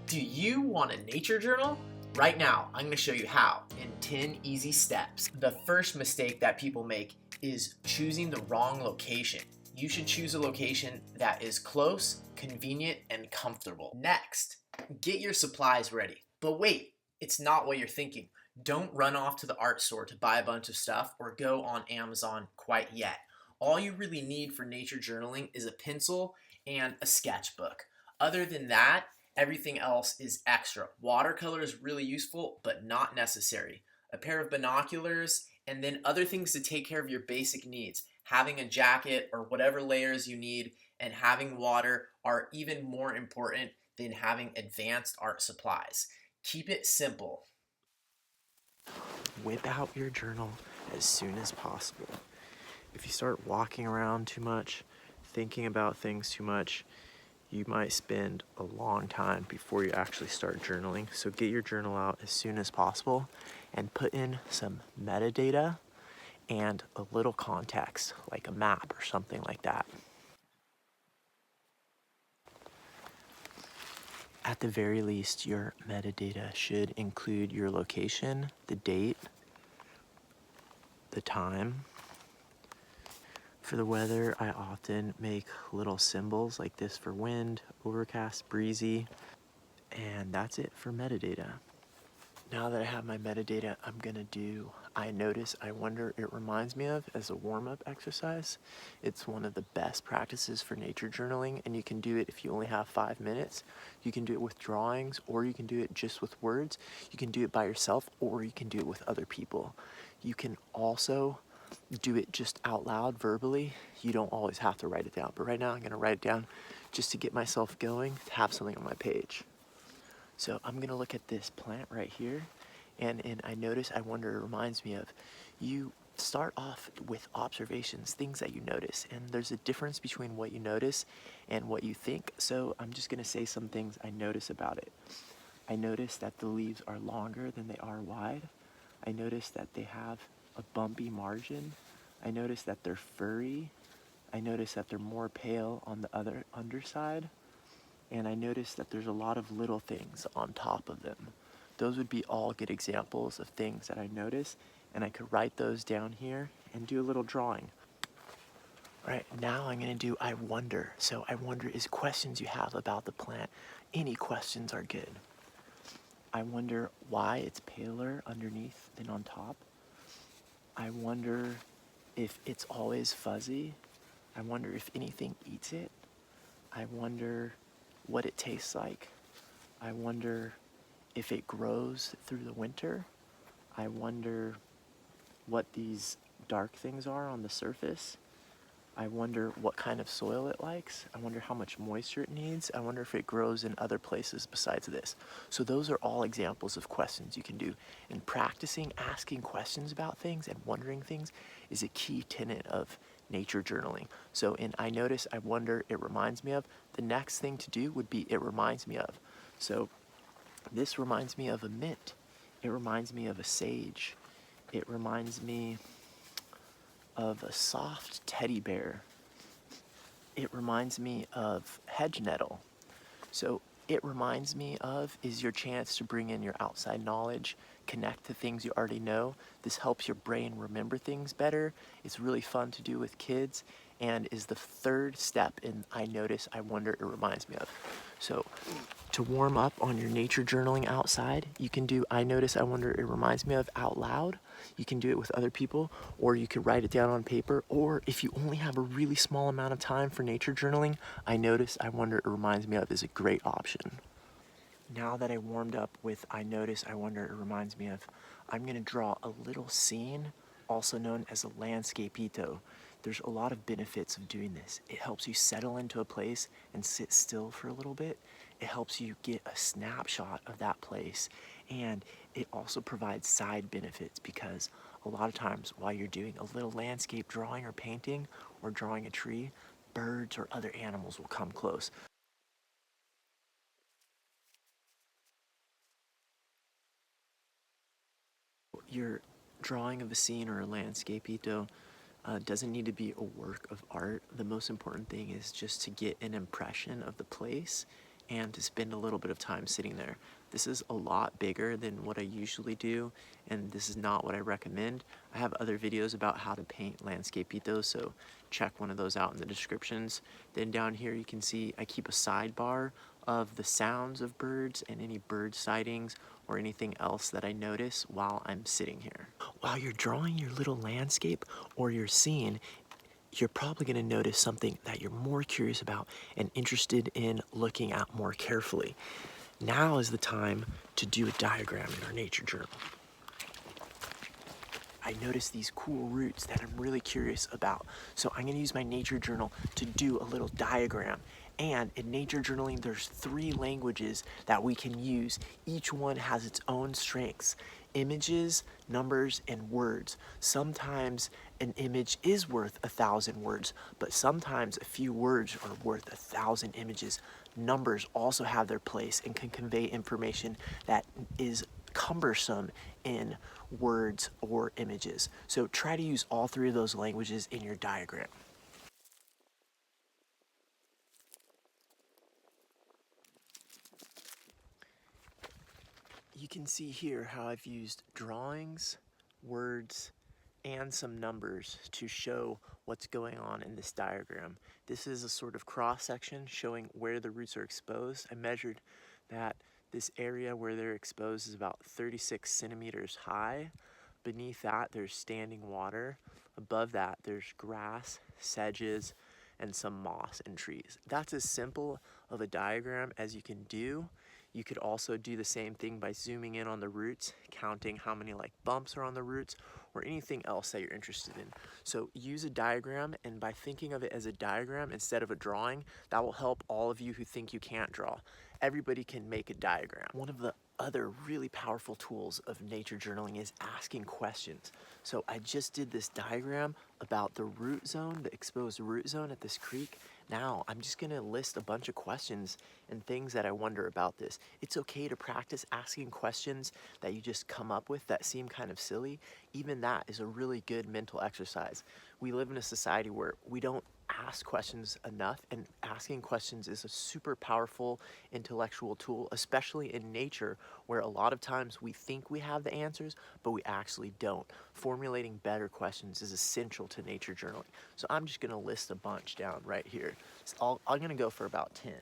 Do you want a nature journal? Right now, I'm going to show you how in 10 easy steps. The first mistake that people make is choosing the wrong location. You should choose a location that is close, convenient, and comfortable. Next, get your supplies ready. But wait, it's not what you're thinking. Don't run off to the art store to buy a bunch of stuff or go on Amazon quite yet. All you really need for nature journaling is a pencil and a sketchbook. Other than that, everything else is extra. Watercolor is really useful, but not necessary. A pair of binoculars, and then other things to take care of your basic needs. Having a jacket or whatever layers you need, and having water are even more important than having advanced art supplies. Keep it simple. Whip out your journal as soon as possible. If you start walking around too much, thinking about things too much, you might spend a long time before you actually start journaling. So get your journal out as soon as possible and put in some metadata and a little context, like a map or something like that. At the very least, your metadata should include your location, the date, the time. For the weather, I often make little symbols like this for wind, overcast, breezy, and that's it for metadata. Now that I have my metadata, I'm gonna do I notice, I wonder, it reminds me of as a warm-up exercise. It's one of the best practices for nature journaling, and you can do it if you only have 5 minutes. You can do it with drawings, or you can do it just with words. You can do it by yourself, or you can do it with other people. You can also do it just out loud verbally. You don't always have to write it down, but right now I'm gonna write it down just to get myself going, to have something on my page. So I'm gonna look at this plant right here, and I notice, I wonder, it reminds me of, you start off with observations, things that you notice, and there's a difference between what you notice and what you think, so I'm just gonna say some things I notice about it. I notice that the leaves are longer than they are wide. I notice that they have a bumpy margin. I notice that they're furry. I notice that they're more pale on the other underside. And I notice that there's a lot of little things on top of them. Those would be all good examples of things that I notice, and I could write those down here and do a little drawing. All right, now I'm gonna do I wonder. So I wonder is questions you have about the plant. Any questions are good. I wonder why it's paler underneath than on top. I wonder if it's always fuzzy. I wonder if anything eats it. I wonder what it tastes like. I wonder if it grows through the winter. I wonder what these dark things are on the surface. I wonder what kind of soil it likes. I wonder how much moisture it needs. I wonder if it grows in other places besides this. So those are all examples of questions you can do. And practicing asking questions about things and wondering things is a key tenet of nature journaling. So in I notice, I wonder, it reminds me of, the next thing to do would be it reminds me of. So this reminds me of a mint. It reminds me of a sage. It reminds me of a soft teddy bear. It reminds me of hedge nettle. So it reminds me of is your chance to bring in your outside knowledge, connect to things you already know. This helps your brain remember things better. It's really fun to do with kids, and is the third step in I notice, I wonder, it reminds me of. So to warm up on your nature journaling outside, you can do I notice, I wonder, it reminds me of out loud. You can do it with other people, or you could write it down on paper, or if you only have a really small amount of time for nature journaling, I notice, I wonder, it reminds me of is a great option. Now that I warmed up with I notice, I wonder, it reminds me of, I'm gonna draw a little scene, also known as a landscapito. There's a lot of benefits of doing this. It helps you settle into a place and sit still for a little bit. It helps you get a snapshot of that place. And it also provides side benefits because a lot of times while you're doing a little landscape drawing or painting or drawing a tree, birds or other animals will come close. Your drawing of a scene or a landscapito doesn't need to be a work of art. The most important thing is just to get an impression of the place and to spend a little bit of time sitting there. This is a lot bigger than what I usually do, and this is not what I recommend. I have other videos about how to paint landscapitos, so check one of those out in the descriptions. Then down here you can see I keep a sidebar of the sounds of birds and any bird sightings or anything else that I notice while I'm sitting here. While you're drawing your little landscape or your scene, you're probably going to notice something that you're more curious about and interested in looking at more carefully. Now is the time to do a diagram in our nature journal. I noticed these cool roots that I'm really curious about. So I'm going to use my nature journal to do a little diagram. And in nature journaling, there's 3 languages that we can use. Each one has its own strengths: images, numbers, and words. Sometimes an image is worth 1,000 words, but sometimes a few words are worth 1,000 images. Numbers also have their place and can convey information that is cumbersome in words or images. So try to use all 3 of those languages in your diagram. You can see here how I've used drawings, words, and some numbers to show what's going on in this diagram. This is a sort of cross section showing where the roots are exposed. I measured that this area where they're exposed is about 36 centimeters high. Beneath that, there's standing water. Above that, there's grass, sedges, and some moss and trees. That's as simple of a diagram as you can do. You could also do the same thing by zooming in on the roots, counting how many like bumps are on the roots, or anything else that you're interested in. So use a diagram, and by thinking of it as a diagram instead of a drawing, that will help all of you who think you can't draw. Everybody can make a diagram. One of the other really powerful tools of nature journaling is asking questions. So I just did this diagram about the root zone, the exposed root zone at this creek. Now I'm just gonna list a bunch of questions and things that I wonder about this. It's okay to practice asking questions that you just come up with that seem kind of silly. Even that is a really good mental exercise. We live in a society where we don't ask questions enough, and asking questions is a super powerful intellectual tool, especially in nature, where a lot of times we think we have the answers, but we actually don't. Formulating better questions is essential to nature journaling. So I'm just gonna list a bunch down right here. So I'm gonna go for about 10.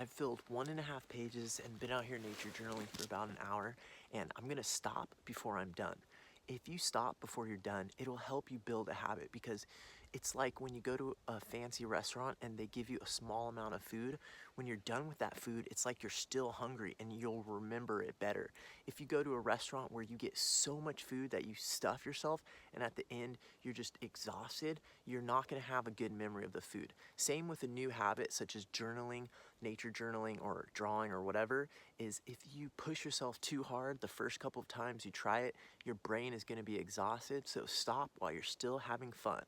I've filled 1.5 pages and been out here nature journaling for about an hour, and I'm gonna stop before I'm done. If you stop before you're done, it'll help you build a habit, because it's like when you go to a fancy restaurant and they give you a small amount of food. When you're done with that food, it's like you're still hungry and you'll remember it better. If you go to a restaurant where you get so much food that you stuff yourself and at the end you're just exhausted, you're not gonna have a good memory of the food. Same with a new habit such as journaling, nature journaling, or drawing or whatever, is if you push yourself too hard the first couple of times you try it, your brain is gonna be exhausted, so stop while you're still having fun.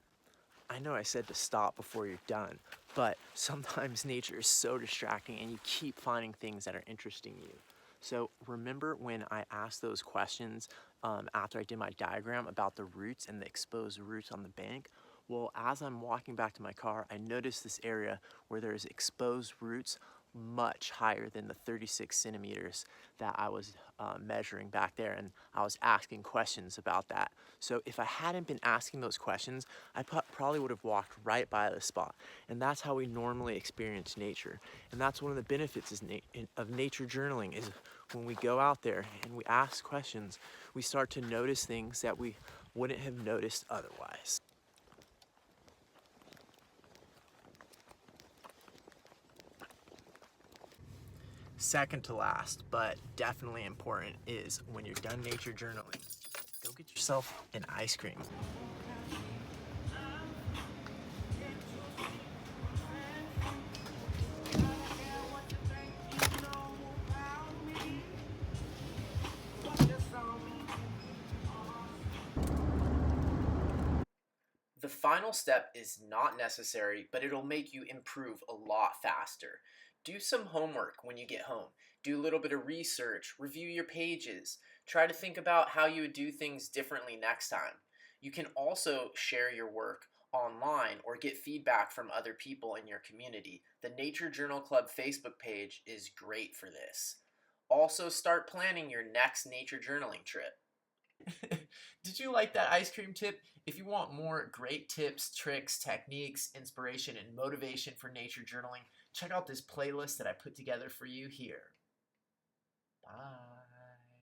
I know I said to stop before you're done, but sometimes nature is so distracting and you keep finding things that are interesting you. So remember when I asked those questions after I did my diagram about the roots and the exposed roots on the bank? Well, as I'm walking back to my car, I noticed this area where there's exposed roots much higher than the 36 centimeters that I was measuring back there, and I was asking questions about that. So if I hadn't been asking those questions, I probably would have walked right by the spot. And that's how we normally experience nature. And that's one of the benefits of nature journaling, is when we go out there and we ask questions, we start to notice things that we wouldn't have noticed otherwise. Second to last, but definitely important, is when you're done nature journaling, go get yourself an ice cream. The final step is not necessary, but it'll make you improve a lot faster. Do some homework when you get home. Do a little bit of research, review your pages, try to think about how you would do things differently next time. You can also share your work online or get feedback from other people in your community, the Nature Journal Club Facebook page is great for this. Also, start planning your next nature journaling trip. Did you like that ice cream tip? If you want more great tips, tricks, techniques, inspiration, and motivation for nature journaling, check out this playlist that I put together for you here. Bye.